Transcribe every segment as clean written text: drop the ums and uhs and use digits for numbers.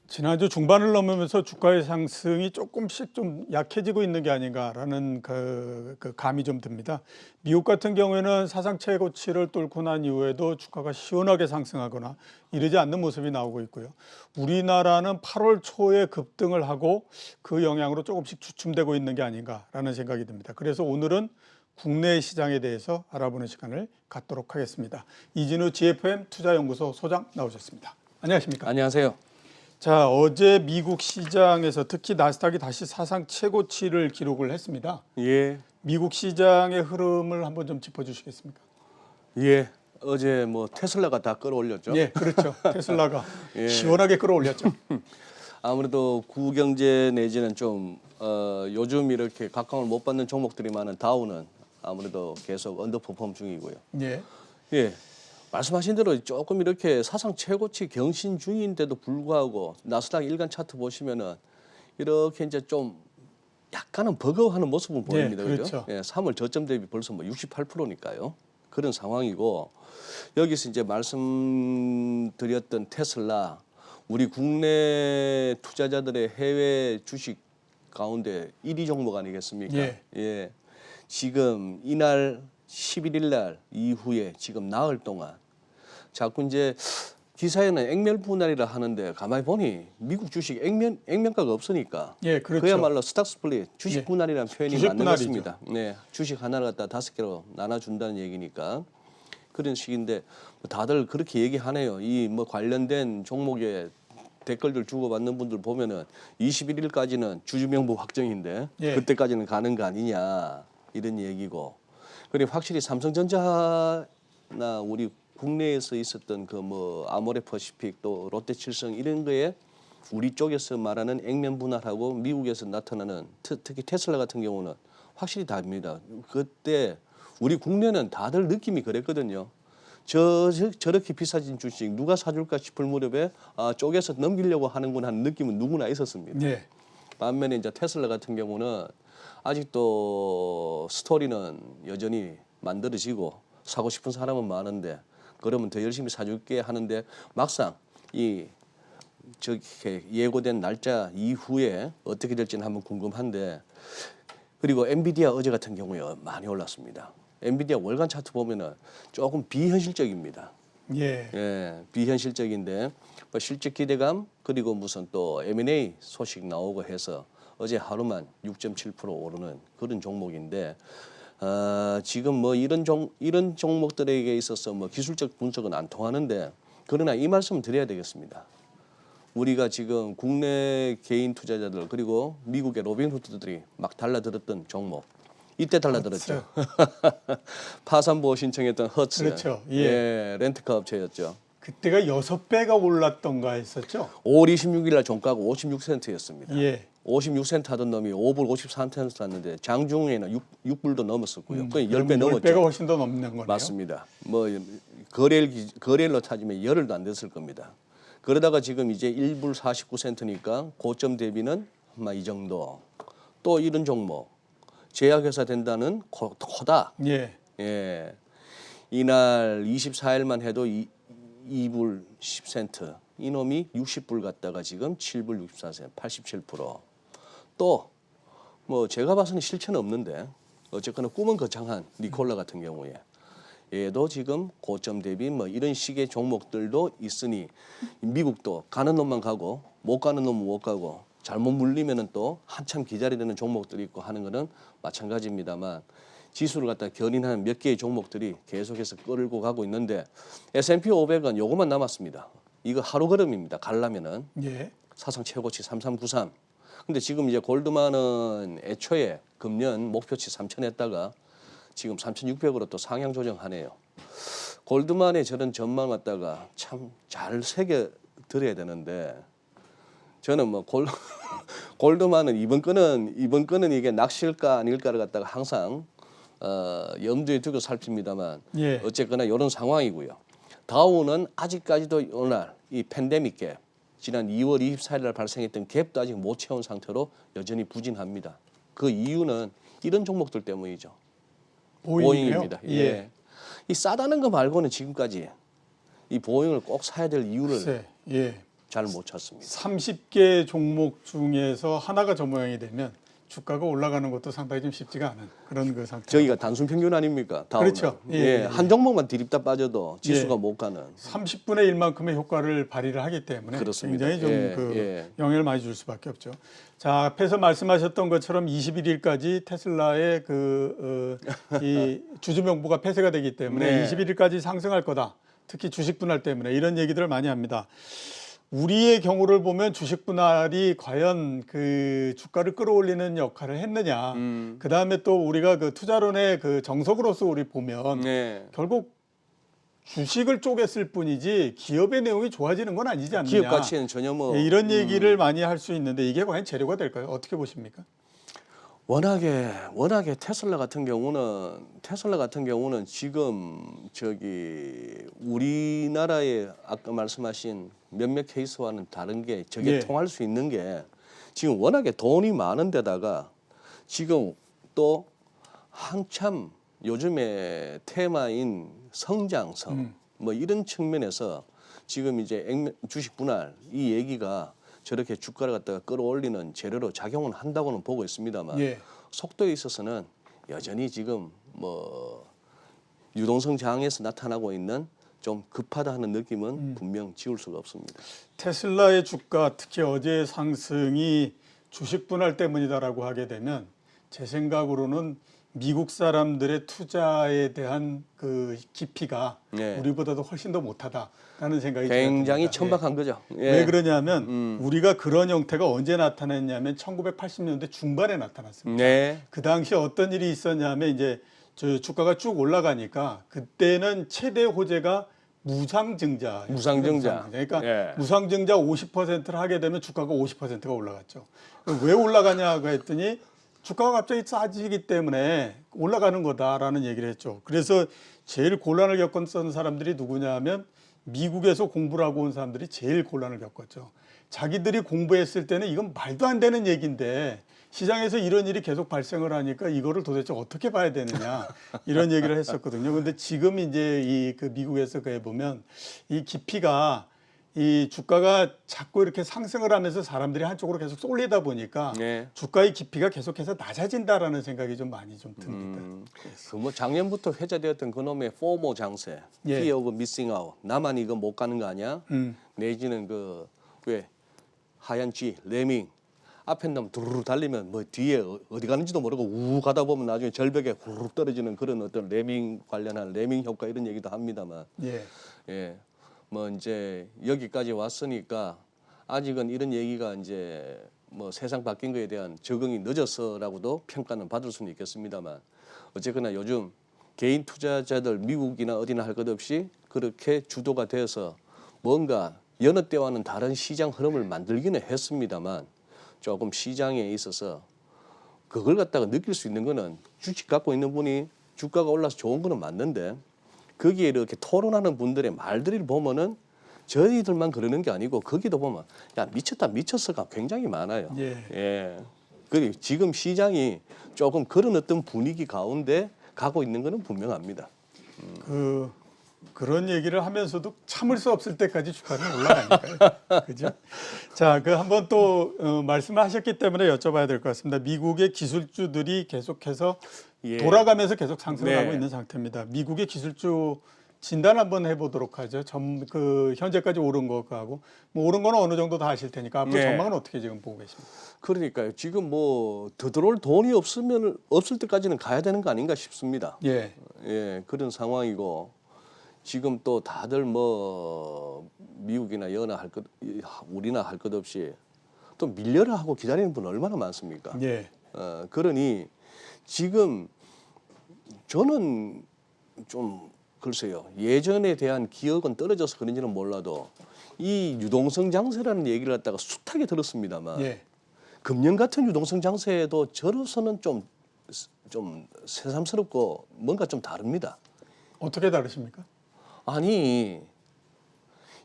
지난주 중반을 넘으면서 주가의 상승이 조금씩 좀 약해지고 있는 게 아닌가라는 그 감이 좀 듭니다. 미국 같은 경우에는 사상 최고치를 뚫고 난 이후에도 주가가 시원하게 상승하거나 이러지 않는 모습이 나오고 있고요. 우리나라는 8월 초에 급등을 하고 그 영향으로 조금씩 주춤되고 있는 게 아닌가라는 생각이 듭니다. 그래서 오늘은 국내 시장에 대해서 알아보는 시간을 갖도록 하겠습니다. 이진우 GFM 투자연구소 소장 나오셨습니다. 안녕하십니까? 안녕하세요. 자, 어제 미국 시장에서 특히 나스닥이 다시 사상 최고치를 기록을 했습니다. 예, 미국 시장의 흐름을 한번 좀 짚어주시겠습니까? 예. 어제 뭐 테슬라가 다 끌어올렸죠. 예, 그렇죠. 테슬라가 예. 시원하게 끌어올렸죠. 아무래도 구경제 내지는 좀 요즘 이렇게 각광을 못 받는 종목들이 많은 다우는 아무래도 계속 언더퍼폼 중이고요. 예, 예. 말씀하신 대로 조금 이렇게 사상 최고치 경신 중인데도 불구하고 나스닥 일간 차트 보시면은 이렇게 이제 좀 약간은 버거워하는 모습은 보입니다. 그렇죠. 그죠? 예, 3월 저점 대비 벌써 뭐 68%니까요. 그런 상황이고 여기서 이제 말씀드렸던 테슬라 우리 국내 투자자들의 해외 주식 가운데 1위 종목 아니겠습니까? 예. 예. 지금 이날 11일 날 이후에 지금 나흘 동안 자꾸 이제 기사에는 액면 분할이라 하는데 가만히 보니 미국 주식 액면가가 없으니까 예, 그렇죠. 그야말로 스탁 스플릿 주식 예. 분할이라는 표현이 주식 맞는 것 분할이죠. 같습니다. 네, 주식 하나를 갖다 5개로 나눠준다는 얘기니까 그런 식인데 다들 그렇게 얘기하네요. 이 뭐 관련된 종목에 댓글들 주고받는 분들 보면은 21일까지는 주주명부 확정인데 예. 그때까지는 가는 거 아니냐 이런 얘기고 그리고 확실히 삼성전자나 우리 국내에서 있었던 그 뭐 아모레퍼시픽 또 롯데칠성 이런 거에 우리 쪽에서 말하는 액면 분할하고 미국에서 나타나는 특히 테슬라 같은 경우는 확실히 다릅니다. 그때 우리 국내는 다들 느낌이 그랬거든요. 저렇게 비싸진 주식 누가 사줄까 싶을 무렵에 쪼개서 넘기려고 하는구나 하는 느낌은 누구나 있었습니다. 예. 반면에 이제 테슬라 같은 경우는 아직도 스토리는 여전히 만들어지고 사고 싶은 사람은 많은데 그러면 더 열심히 사줄게 하는데 막상 이 저렇게 예고된 날짜 이후에 어떻게 될지는 한번 궁금한데 그리고 엔비디아 어제 같은 경우에 많이 올랐습니다. 엔비디아 월간 차트 보면은 조금 비현실적입니다. 예. 예, 비현실적인데 뭐 실적 기대감 그리고 무슨 또 M&A 소식 나오고 해서 어제 하루만 6.7% 오르는 그런 종목인데 지금 뭐 이런 종목들에게 있어서 뭐 기술적 분석은 안 통하는데 그러나 이 말씀을 드려야 되겠습니다. 우리가 지금 국내 개인 투자자들 그리고 미국의 로빈후드들이 막 달라들었던 종목 이때 달라들었죠. 파산보호 신청했던 허츠, 그렇죠. 예. 예, 렌트카 업체였죠. 그때가 6배가 올랐던가 했었죠. 5월 26일 날 종가가 56센트였습니다. 예. 56센트 하던 놈이 5불 53센트 샀는데 장중에는 6불도 넘었었고요. 거의 10배 넘었죠. 10배가 훨씬 더 넘는 거네요. 맞습니다. 뭐 거래일로 따지면 열흘도 안 됐을 겁니다. 그러다가 지금 이제 1불 49센트니까 고점 대비는 아마 이 정도. 또 이런 종목 제약회사 된다는 코다. 예. 예. 이날 24일만 해도 2불 10센트. 이놈이 60불 갔다가 지금 7불 64센트, 87%. 또 뭐 제가 봐서는 실체는 없는데 어쨌거나 꿈은 거창한 니콜라 같은 경우에 얘도 지금 고점 대비 뭐 이런 식의 종목들도 있으니 미국도 가는 놈만 가고 못 가는 놈은 못 가고 잘못 물리면은 또 한참 기다려야 되는 종목들이 있고 하는 거는 마찬가지입니다만 지수를 갖다 견인하는 몇 개의 종목들이 계속해서 끌고 가고 있는데 S&P 500은 요것만 남았습니다. 이거 하루 걸음입니다. 가려면은 예. 사상 최고치 3393. 근데 지금 이제 골드만은 애초에 금년 목표치 3000 했다가 지금 3600으로 또 상향 조정하네요. 골드만의 저런 전망 갖다가 참 잘 새겨 드려야 되는데 저는 뭐 골드만은 이번 건은 이게 낚시일까 아닐까를 갖다가 항상 염두에 두고 살핍니다만 예. 어쨌거나 이런 상황이고요. 다우는 아직까지도 오늘 이 팬데믹 갭 지난 2월 24일 날 발생했던 갭도 아직 못 채운 상태로 여전히 부진합니다. 그 이유는 이런 종목들 때문이죠. 보잉입니다. 예. 이 싸다는 거 말고는 지금까지 이 보잉을 꼭 사야 될 이유를 글쎄, 예. 잘 못 찾습니다. 30개 종목 중에서 하나가 저 모양이 되면 주가가 올라가는 것도 상당히 좀 쉽지가 않은 그런 그 상태. 저희가 단순 평균 아닙니까? 다운은. 그렇죠. 예, 예, 예. 한 종목만 디립다 빠져도 지수가 예. 못 가는. 30분의 1만큼의 효과를 발휘를 하기 때문에 그렇습니다. 굉장히 좀 예, 그 예. 영향을 많이 줄 수밖에 없죠. 자, 앞에서 말씀하셨던 것처럼 21일까지 테슬라의 이 주주 명부가 폐쇄가 되기 때문에 네. 21일까지 상승할 거다. 특히 주식 분할 때문에 이런 얘기들을 많이 합니다. 우리의 경우를 보면 주식 분할이 과연 그 주가를 끌어올리는 역할을 했느냐. 그 다음에 또 우리가 그 투자론의 그 정석으로서 우리 보면 네. 결국 주식을 쪼갰을 뿐이지 기업의 내용이 좋아지는 건 아니지 않느냐. 기업 가치는 전혀 뭐 예, 이런 얘기를 많이 할 수 있는데 이게 과연 재료가 될까요? 어떻게 보십니까? 워낙에 테슬라 같은 경우는 지금 저기 우리나라의 아까 말씀하신 몇몇 케이스와는 다른 게 저게 예. 통할 수 있는 게 지금 워낙에 돈이 많은 데다가 지금 또 한참 요즘에 테마인 성장성 뭐 이런 측면에서 지금 이제 주식 분할 이 얘기가 저렇게 주가를 갖다가 끌어올리는 재료로 작용은 한다고는 보고 있습니다만 예. 속도에 있어서는 여전히 지금 뭐 유동성 저항에서 나타나고 있는 좀 급하다 하는 느낌은 분명 지울 수가 없습니다. 테슬라의 주가 특히 어제의 상승이 주식 분할 때문이다라고 하게 되면 제 생각으로는 미국 사람들의 투자에 대한 그 깊이가 네. 우리보다도 훨씬 더 못하다라는 생각이 굉장히 듭니다. 천박한 거죠. 예. 예. 왜 그러냐면 우리가 그런 형태가 언제 나타났냐면 1980년대 중반에 나타났습니다. 네. 그 당시 어떤 일이 있었냐면 이제 저 주가가 쭉 올라가니까 그때는 최대 호재가 무상증자. 무상증자. 그러니까 예. 무상증자 50%를 하게 되면 주가가 50%가 올라갔죠. 왜 올라가냐고 했더니 주가가 갑자기 싸지기 때문에 올라가는 거다라는 얘기를 했죠. 그래서 제일 곤란을 겪었던 사람들이 누구냐면 미국에서 공부를 하고 온 사람들이 제일 곤란을 겪었죠. 자기들이 공부했을 때는 이건 말도 안 되는 얘기인데 시장에서 이런 일이 계속 발생을 하니까 이거를 도대체 어떻게 봐야 되느냐 이런 얘기를 했었거든요. 근데 지금 이제 이 그 미국에서 그에 보면 이 깊이가 이 주가가 자꾸 이렇게 상승을 하면서 사람들이 한쪽으로 계속 쏠리다 보니까 네. 주가의 깊이가 계속해서 낮아진다라는 생각이 좀 많이 좀 듭니다. 그 뭐 작년부터 회자되었던 그놈의 포모 장세, 예. fear of missing out. 나만 이거 못 가는 거 아니야? 음. 내지는 그 왜 하얀 쥐, 레밍 앞에 놈 두루루 달리면 뭐 뒤에 어디 가는지도 모르고 우 가다 보면 나중에 절벽에 후루룩 떨어지는 그런 어떤 레밍 관련한 레밍 효과 이런 얘기도 합니다만, 예. 예, 뭐 이제 여기까지 왔으니까 아직은 이런 얘기가 이제 뭐 세상 바뀐 거에 대한 적응이 늦어서라고도 평가는 받을 수는 있겠습니다만, 어쨌거나 요즘 개인 투자자들 미국이나 어디나 할 것 없이 그렇게 주도가 되어서 뭔가 여느 때와는 다른 시장 흐름을 만들기는 했습니다만 조금 시장에 있어서 그걸 갖다가 느낄 수 있는 거는 주식 갖고 있는 분이 주가가 올라서 좋은 거는 맞는데 거기에 이렇게 토론하는 분들의 말들을 보면은 저희들만 그러는 게 아니고 거기도 보면 야 미쳤다 미쳤어가 굉장히 많아요. 예. 예. 그리고 지금 시장이 조금 그런 어떤 분위기 가운데 가고 있는 거는 분명합니다. 그런 얘기를 하면서도 참을 수 없을 때까지 주가는 올라가니까요. 그죠? 자, 그 한번 또 말씀을 하셨기 때문에 여쭤봐야 될 것 같습니다. 미국의 기술주들이 계속해서 예. 돌아가면서 계속 상승을 네. 하고 있는 상태입니다. 미국의 기술주 진단 한번 해보도록 하죠. 그 현재까지 오른 것하고 뭐 오른 거는 어느 정도 다 아실 테니까 앞으로 네. 전망은 어떻게 지금 보고 계십니까? 그러니까요. 지금 뭐 더 들어올 돈이 없을 때까지는 가야 되는 거 아닌가 싶습니다. 예, 예, 그런 상황이고 지금 또 다들 뭐 미국이나 여나 우리나 할 것 없이 또 밀려라 하고 기다리는 분 얼마나 많습니까? 예, 그러니 지금 저는 좀 글쎄요. 예전에 대한 기억은 떨어져서 그런지는 몰라도 이 유동성 장세라는 얘기를 갖다가 숱하게 들었습니다만 예. 금년 같은 유동성 장세에도 저로서는 좀 새삼스럽고 뭔가 좀 다릅니다. 어떻게 다르십니까? 아니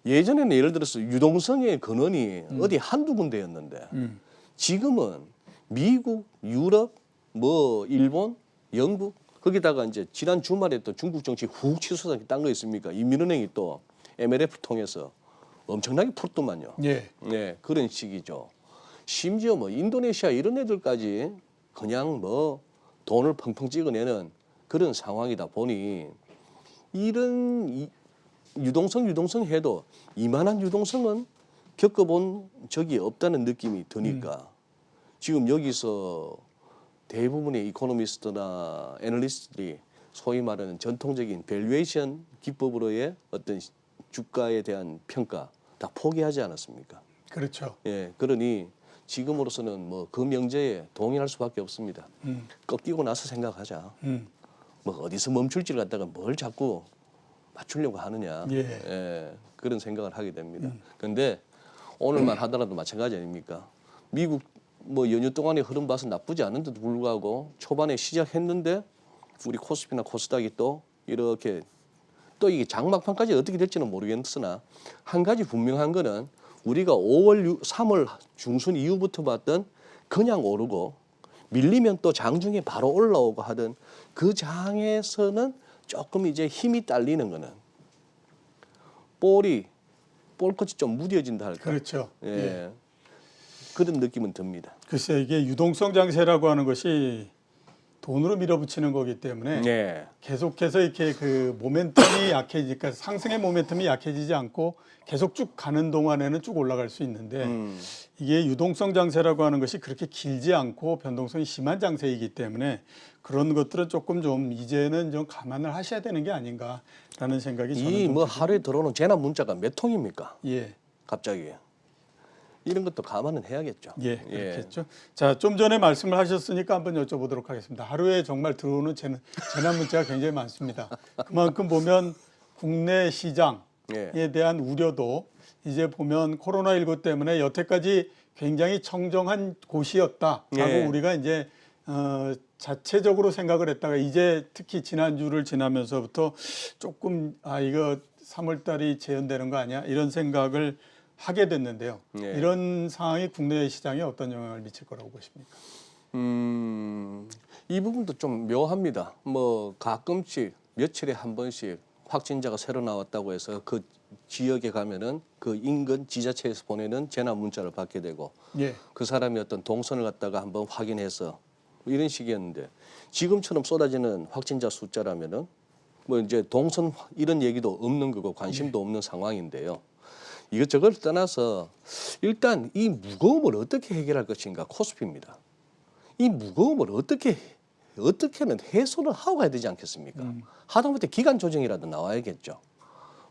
예전에는 예를 들어서 유동성의 근원이 어디 한두 군데였는데 지금은 미국, 유럽, 뭐 일본, 영국 거기다가 이제 지난 주말에 또 중국 정치 훅 치솟았던 딴거 있습니까? 인민은행이 또 MLF 통해서 엄청나게 풀더만요. 예. 네, 그런 식이죠. 심지어 뭐 인도네시아 이런 애들까지 그냥 뭐 돈을 펑펑 찍어내는 그런 상황이다 보니 이런 유동성 해도 이만한 유동성은 겪어본 적이 없다는 느낌이 드니까 지금 여기서 대부분의 이코노미스트나 애널리스트들이 소위 말하는 전통적인 밸류에이션 기법으로의 어떤 주가에 대한 평가 다 포기하지 않았습니까? 그렇죠. 예, 그러니 지금으로서는 뭐 그 명제에 동의할 수밖에 없습니다. 꺾이고 나서 생각하자. 뭐 어디서 멈출지를 갖다가 뭘 자꾸 맞추려고 하느냐. 예. 예, 그런 생각을 하게 됩니다. 그런데 오늘만 하더라도 마찬가지 아닙니까? 미국 뭐 연휴 동안의 흐름 봐서 나쁘지 않은데도 불구하고 초반에 시작했는데 우리 코스피나 코스닥이 또 이렇게 또 이게 장막판까지 어떻게 될지는 모르겠으나 한 가지 분명한 거는 우리가 3월 중순 이후부터 봤던 그냥 오르고 밀리면 또 장중에 바로 올라오고 하던 그 장에서는 조금 이제 힘이 딸리는 거는 볼끝이 좀 무뎌진다 할까. 그렇죠. 예. 예. 그런 느낌은 듭니다. 글쎄 이게 유동성 장세라고 하는 것이 돈으로 밀어붙이는 거기 때문에 네. 계속해서 이렇게 그 모멘텀이 약해지니까 상승의 모멘텀이 약해지지 않고 계속 쭉 가는 동안에는 쭉 올라갈 수 있는데 이게 유동성 장세라고 하는 것이 그렇게 길지 않고 변동성이 심한 장세이기 때문에 그런 것들은 조금 좀 이제는 좀 감안을 하셔야 되는 게 아닌가라는 생각이 저는 이 좀 뭐 하루에 들어오는 재난 문자가 몇 통입니까? 예. 갑자기. 이런 것도 감안은 해야겠죠. 예, 그렇겠죠. 자, 좀 전에 말씀을 하셨으니까 한번 여쭤보도록 하겠습니다. 하루에 정말 들어오는 재난 문자가 굉장히 많습니다. 그만큼 보면 국내 시장에 예. 대한 우려도 이제 보면 코로나19 때문에 여태까지 굉장히 청정한 곳이었다라고 예. 우리가 이제 자체적으로 생각을 했다가 이제 특히 지난주를 지나면서부터 조금 이거 3월 달이 재현되는 거 아니야? 이런 생각을 하게 됐는데요. 예. 이런 상황이 국내 시장에 어떤 영향을 미칠 거라고 보십니까? 이 부분도 좀 묘합니다. 뭐 가끔씩 며칠에 한 번씩 확진자가 새로 나왔다고 해서 그 지역에 가면은 그 인근 지자체에서 보내는 재난 문자를 받게 되고 예. 그 사람이 어떤 동선을 갖다가 한번 확인해서 뭐 이런 식이었는데 지금처럼 쏟아지는 확진자 숫자라면은 뭐 이제 동선 이런 얘기도 없는 거고 관심도 없는 상황인데요. 이것저것을 떠나서 일단 이 무거움을 어떻게 해결할 것인가 코스피입니다. 이 무거움을 어떻게는 해소를 하고 가야 되지 않겠습니까? 하다못해 기간 조정이라도 나와야겠죠.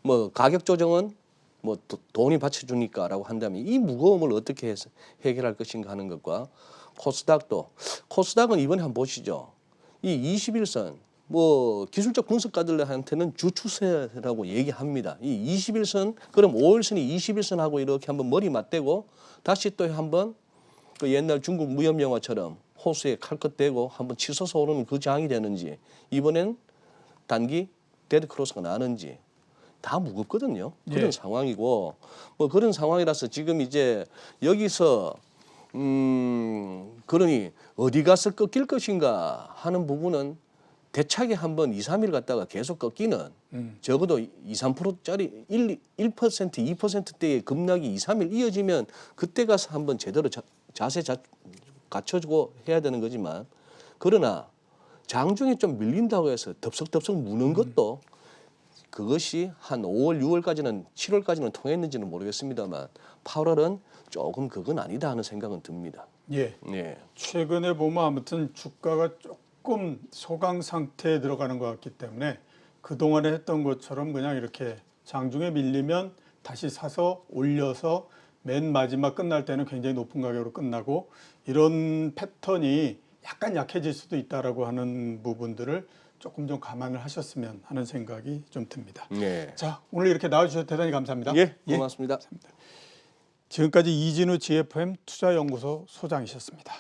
뭐 가격 조정은 뭐 돈이 받쳐주니까라고 한다면 이 무거움을 어떻게 해결할 것인가 하는 것과 코스닥은 이번에 한번 보시죠. 이 21선 뭐 기술적 분석가들한테는 주추세라고 얘기합니다. 이 21선 그럼 5일선이 21선하고 이렇게 한번 머리 맞대고 다시 또 한번 그 옛날 중국 무협 영화처럼 호수에 칼끝 대고 한번 치솟아 오르는 그 장이 되는지 이번엔 단기 데드 크로스가 나는지 다 무겁거든요. 그런 예. 상황이고 뭐 그런 상황이라서 지금 이제 여기서 그러니 어디 가서 꺾일 것인가 하는 부분은 대차게 한번 2, 3일 갔다가 계속 꺾이는 적어도 2, 3%짜리 1%, 2%대의 급락이 2, 3일 이어지면 그때 가서 한번 제대로 자세 갖춰주고 해야 되는 거지만 그러나 장중에 좀 밀린다고 해서 덥석덥석 무는 것도 그것이 한 5월, 6월까지는 7월까지는 통했는지는 모르겠습니다만 8월은 조금 그건 아니다 하는 생각은 듭니다. 예. 예. 최근에 보면 아무튼 주가가 조금 소강 상태에 들어가는 것 같기 때문에 그동안에 했던 것처럼 그냥 이렇게 장중에 밀리면 다시 사서 올려서 맨 마지막 끝날 때는 굉장히 높은 가격으로 끝나고 이런 패턴이 약간 약해질 수도 있다라고 하는 부분들을 조금 좀 감안을 하셨으면 하는 생각이 좀 듭니다. 예. 자, 오늘 이렇게 나와주셔서 대단히 감사합니다. 예, 고맙습니다. 지금까지 이진우 GFM 투자연구소 소장이셨습니다.